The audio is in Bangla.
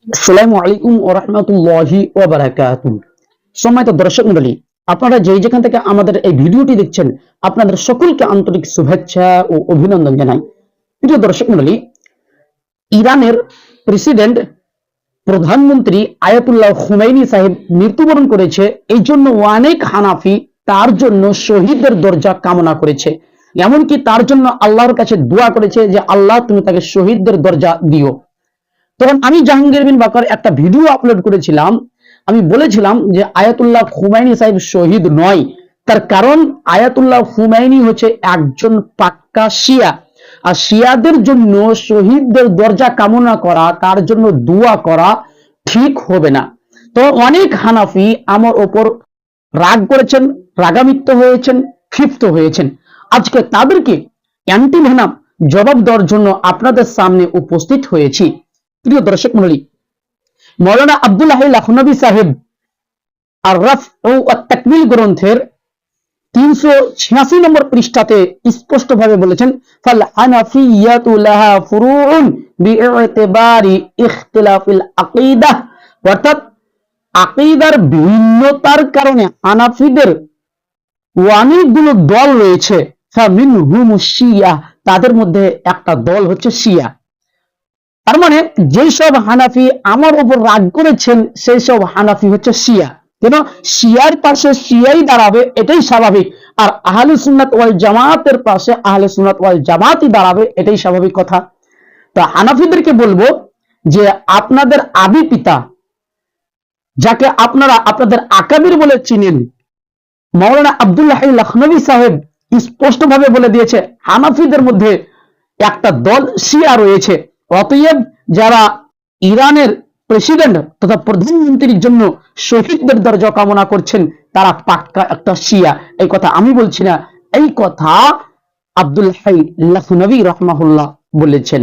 আসসালামু আলাইকুম ওয়া রাহমাতুল্লাহি ওয়া বারাকাতুহু। সম্মানিত দর্শক মণ্ডলী, আপনারা যেখান থেকে আমাদের এই ভিডিওটি দেখছেন, আপনাদের সকলকে আন্তরিক শুভেচ্ছা ও অভিনন্দন জানাই। প্রিয় দর্শক মণ্ডলী, ইরানের প্রেসিডেন্ট প্রধানমন্ত্রী আয়াতুল্লাহ খুমেইনি সাহেব মৃত্যুবরণ করেছে। এই জন্য অনেক হানাফি তার জন্য শহীদের দরজা কামনা করেছে, এমনকি তার জন্য আল্লাহর কাছে দোয়া করেছে যে আল্লাহ তুমি তাকে শহীদদের দরজা দিও। তখন আমি জাহাঙ্গীর বিন বাকর একটা ভিডিও আপলোড করেছিলাম। আমি বলেছিলাম যে আয়াতুল্লাহ খুমাইনি সাহেব শহীদ নয়, তার কারণ আয়াতুল্লাহ খুমাইনি হচ্ছে একজন পাক্কা শিয়া, আর শিয়াদের জন্য শহীদদের দরজা কামনা করা, তার জন্য দোয়া করা ঠিক হবে না। তো অনেক হানাফি আমার ওপর রাগ করেছেন, রাগান্বিত হয়েছেন, ক্ষিপ্ত হয়েছেন। আজকে তাদেরকে অ্যান্টিভেনাম জবাব দেওয়ার জন্য আপনাদের সামনে উপস্থিত হয়েছি। প্রিয় দর্শক মণ্ডলী, মৌলানা আব্দুল হাই লখনবী সাহেব আর রফ ও তাকমিল গ্রন্থের 386 নম্বর পৃষ্ঠাতে স্পষ্টভাবে বলেছেন, ফাল হানাফিয়াতু লাহা ফুরুউন বিইতিবারি ইখতিলাফিল আকীদাহ, অর্থাৎ আকীদার ভিন্নতার কারণে হানাফিদের অনেকগুলো দল রয়েছে। ফামিনহুমুশ শিয়া, তাদের মধ্যে একটা দল হচ্ছে শিয়া। তার মানে যেসব হানাফি আমার উপর রাগ করেছেন সেই সব হানাফি হচ্ছে শিয়া, কেন শিয়ার পাশে শিয়াই দাঁড়াবে এটাই স্বাভাবিক, আর আহলে সুন্নাত ওয়াল জামাতের পাশে আহলে সুন্নাত ওয়াল জামাতই দাঁড়াবে এটাই স্বাভাবিক কথা। তো হানাফিদেরকে বলবো যে আপনাদের আদি পিতা, যাকে আপনারা আপনাদের আকাবির বলে চিনেন, মাওলানা আব্দুল হাই লখনবী সাহেব স্পষ্টভাবে বলে দিয়েছে হানাফিদের মধ্যে একটা দল শিয়া রয়েছে। অতএব যারা ইরানের প্রেসিডেন্ট তথা প্রধানমন্ত্রীর জন্য শহীদদের দরজা কামনা করছেন তারা পাক্কা একটা শিয়া। এই কথা আমি বলছি না, এই কথা আব্দুল হাই লখনবী রাহমাহুল্লাহ বলেছেন।